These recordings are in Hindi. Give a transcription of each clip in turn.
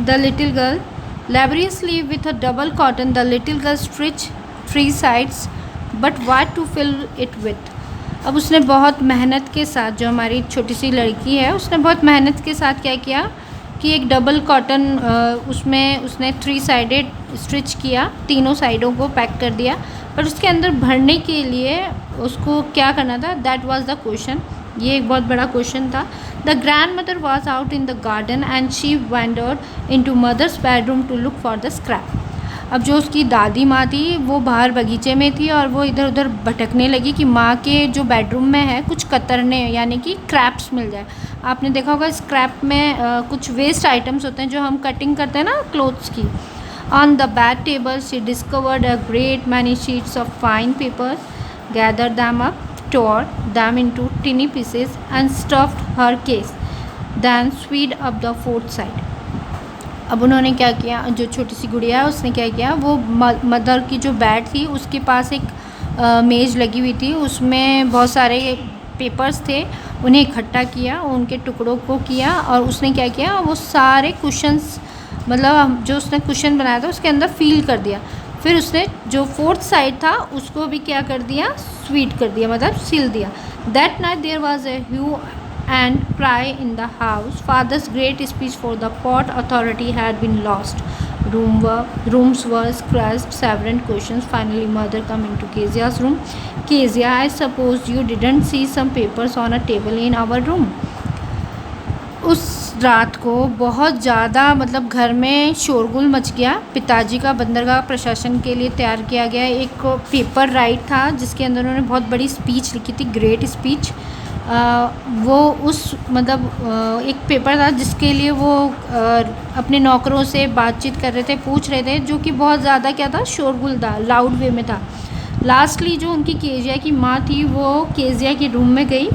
The little girl, laboriously with a double cotton, the little girl stitched three sides, but what to fill it with? अब उसने बहुत मेहनत के साथ, जो हमारी छोटी सी लड़की है, उसने बहुत मेहनत के साथ क्या किया कि एक डबल कॉटन उसमें उसने 3 साइडेड स्टिच किया, तीनों साइडों को पैक कर दिया, पर उसके अंदर भरने के लिए उसको क्या करना था, दैट वाज द क्वेश्चन। ये एक बहुत बड़ा क्वेश्चन था। The grandmother was out in the garden and she wandered into mother's bedroom to look for the scrap. अब जो उसकी दादी माँ थी वो बाहर बगीचे में थी और वो इधर उधर भटकने लगी कि माँ के जो बेडरूम में है कुछ कतरने यानी कि क्रैप्स मिल जाए। आपने देखा होगा स्क्रैप में कुछ वेस्ट आइटम्स होते हैं जो हम कटिंग करते हैं ना क्लोथ्स की। On the bed table she discovered a great many sheets of fine paper, gathered them up, tore them into tiny pieces and stuffed her case, then sewed up the fourth side. अब उन्होंने क्या किया, जो छोटी सी गुड़िया है उसने क्या किया, वो मदर की जो बेड थी उसके पास एक मेज़ लगी हुई थी, उसमें बहुत सारे पेपर्स थे, उन्हें इकट्ठा किया, उनके टुकड़ों को किया और उसने क्या किया, वो सारे कुशन्स मतलब जो उसने कुशन बनाया था उसके अंदर फील कर दिया। फिर उसने जो फोर्थ साइड था उसको भी क्या कर दिया, स्वीट कर दिया, मतलब सिल दिया। That night there was a hue and cry in the house, father's great speech for the port authority had been lost, rooms were scratched, several questions. Finally mother come into Kezia's room. Kezia, I suppose you didn't see some papers on a table in our room. उस रात को बहुत ज़्यादा मतलब घर में शोरगुल मच गया। पिताजी का बंदरगाह प्रशासन के लिए तैयार किया गया एक पेपर राइट था जिसके अंदर उन्होंने बहुत बड़ी स्पीच लिखी थी, ग्रेट स्पीच। वो उस मतलब एक पेपर था जिसके लिए वो अपने नौकरों से बातचीत कर रहे थे, पूछ रहे थे, जो कि बहुत ज़्यादा क्या था, शोरगुल था, लाउड वे में था। लास्टली जो उनकी केजिया की माँ थी वो केजिया के रूम में गई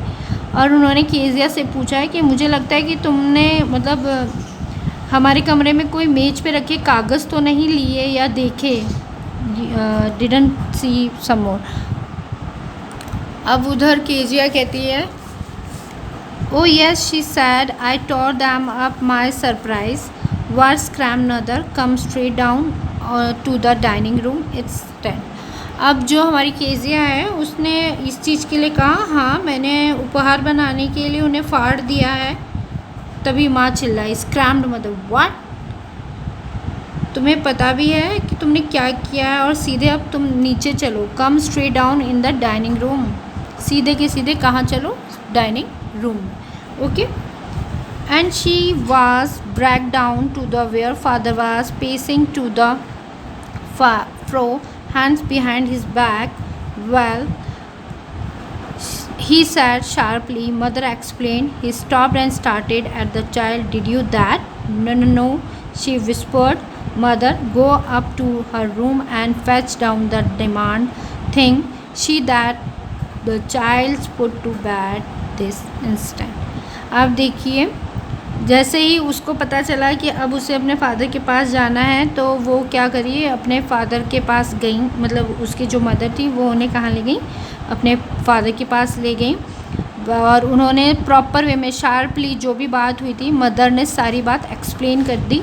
और उन्होंने केजिया से पूछा है कि मुझे लगता है कि तुमने मतलब हमारे कमरे में कोई मेज पे रखे कागज़ तो नहीं लिए या देखे, डिडंट सी सम मोर। अब उधर केजिया कहती है, oh yes she said, I tore them up my surprise, worse grandmother, come straight down to the dining room, it's 10। अब जो हमारी केजिया है उसने इस चीज़ के लिए कहा, हाँ मैंने उपहार बनाने के लिए उन्हें फाड़ दिया है। तभी माँ चिल्लाई, स्क्रैम्ड मतलब व्हाट, तुम्हें पता भी है कि तुमने क्या किया है और सीधे अब तुम नीचे चलो, come straight down in the dining room, सीधे के सीधे कहाँ चलो, डाइनिंग रूम में, okay. And she was brought down to the where father was pacing to the fro, hands behind his back. Well, he said sharply. Mother explained. He stopped and started at the child. Did you that? No, no, no, she whispered. Mother, go up to her room and fetch down the demand thing. She that the child's put to bed this instant. अब देखिए, जैसे ही उसको पता चला कि अब उसे अपने फ़ादर के पास जाना है तो वो क्या करी, अपने फ़ादर के पास गई, मतलब उसकी जो मदर थी वो उन्हें कहाँ ले गई, अपने फ़ादर के पास ले गई और उन्होंने प्रॉपर वे में शार्पली जो भी बात हुई थी मदर ने सारी बात एक्सप्लेन कर दी।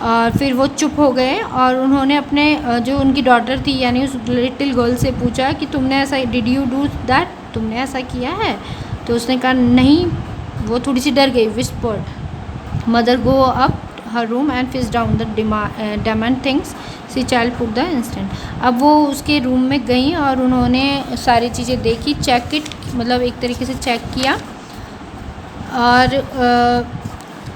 और फिर वो चुप हो गए और उन्होंने अपने जो उनकी डॉटर थी यानी उस लिटिल गर्ल से पूछा कि तुमने ऐसा, डिड यू डू दैट, तुमने ऐसा किया है? तो उसने कहा नहीं, वो थोड़ी सी डर गई, whispered, mother go up her room and fish down the demand things, see child put the instant. अब वो उसके रूम में गई और उन्होंने सारी चीज़ें देखी, चेक इट, मतलब एक तरीके से चेक किया। और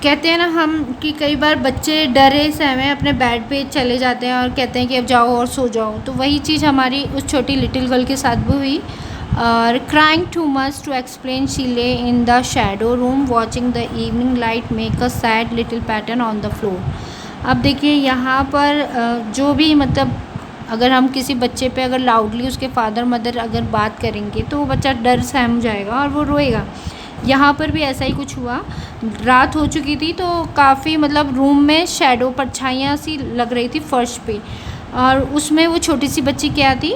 कहते हैं ना हम कि कई बार बच्चे डरे सहमे अपने बेड पे चले जाते हैं और कहते हैं कि अब जाओ और सो जाओ, तो वही चीज़ हमारी उस छोटी लिटिल गर्ल के साथ भी हुई। और crying too much to explain, she lay in the shadow room watching the evening light make a sad little pattern on the floor. अब देखिए यहाँ पर जो भी मतलब अगर हम किसी बच्चे पे अगर लाउडली उसके फादर मदर अगर बात करेंगे तो वो बच्चा डर सहम जाएगा और वो रोएगा। यहाँ पर भी ऐसा ही कुछ हुआ, रात हो चुकी थी तो काफ़ी मतलब रूम में शेडो परछाइयाँ सी लग रही थी फर्श पे, और उसमें वो छोटी सी बच्ची क्या थी,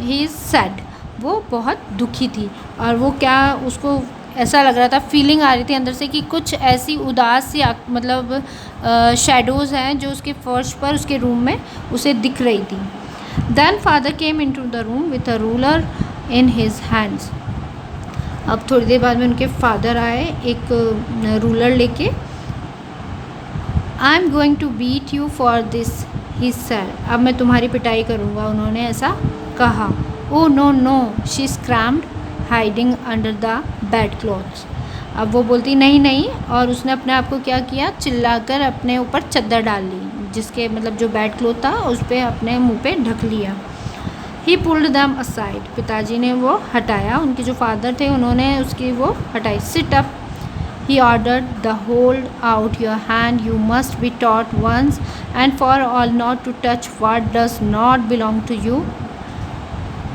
ही इज़ सैड, वो बहुत दुखी थी। और वो क्या, उसको ऐसा लग रहा था, फीलिंग आ रही थी अंदर से कि कुछ ऐसी उदास सी मतलब शेडोज़ हैं जो उसके फर्श पर उसके रूम में उसे दिख रही थी। Then father came into the room with a ruler in his hands. अब थोड़ी देर बाद में उनके फादर आए एक रूलर लेके। I am going to beat you for this he said, अब मैं तुम्हारी पिटाई करूँगा, उन्होंने ऐसा कहा। Oh no no, she screamed hiding under the bed clothes. अब वो बोलती नहीं नहीं, और उसने अपने आप को क्या किया, चिल्लाकर अपने ऊपर चद्दर डाल ली, जिसके मतलब जो बेड क्लॉथ था उस पर अपने मुंह पे ढक लिया। ही पुल्ड दैम असाइड, पिताजी ने वो हटाया, उनके जो फादर थे उन्होंने उसकी वो हटाई। Sit up, he ordered, the hold out your hand, you must be taught once and for all not to touch what does not belong to you.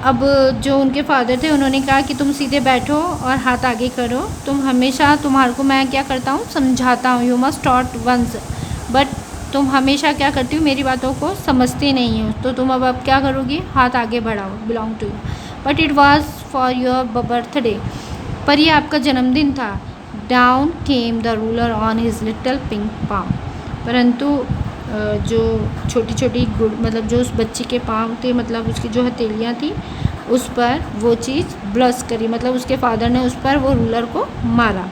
अब जो उनके फादर थे उन्होंने कहा कि तुम सीधे बैठो और हाथ आगे करो, तुम हमेशा, तुम्हारे को मैं क्या करता हूँ, समझाता हूँ, you must taught once, but तुम हमेशा क्या करती हो, मेरी बातों को समझती नहीं हो, तो तुम अब क्या करोगी, हाथ आगे बढ़ाओ, belong to you, but it was for your birthday, पर ये आपका जन्मदिन था। Down came the ruler on his little pink palm, परंतु जो छोटी छोटी मतलब जो उस बच्ची के पाँव थे, मतलब उसकी जो हथेलियाँ थी, उस पर वो चीज़ ब्लस करी, मतलब उसके फादर ने उस पर वो रूलर को मारा।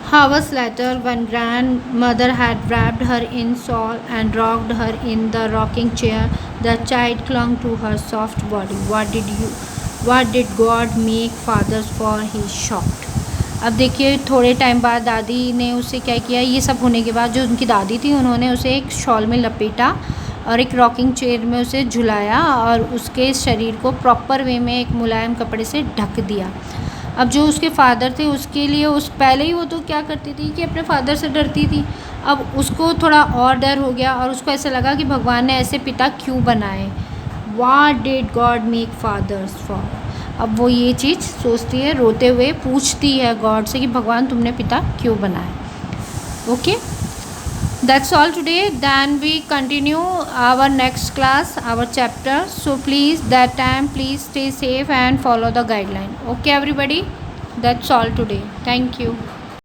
Hours later, when grandmother had wrapped her in shawl and rocked her in the rocking chair, the child clung to her soft body. What did God make fathers for? He shocked. अब देखिए थोड़े टाइम बाद दादी ने उसे क्या किया, ये सब होने के बाद जो उनकी दादी थी उन्होंने उसे एक शॉल में लपेटा और एक रॉकिंग चेयर में उसे झुलाया और उसके शरीर को प्रॉपर वे में एक मुलायम कपड़े से ढक दिया। अब जो उसके फादर थे उसके लिए उस पहले ही वो तो क्या करती थी कि अपने फादर से डरती थी, अब उसको थोड़ा और डर हो गया और उसको ऐसा लगा कि भगवान ने ऐसे पिता क्यों बनाए। What did God make fathers for. अब वो ये चीज़ सोचती है, रोते हुए पूछती है गॉड से कि भगवान तुमने पिता क्यों बनाए। Okay, that's all today. Then we continue our next class, our chapter. So please, that time please stay safe and follow the guideline. Okay everybody, that's all today. Thank you.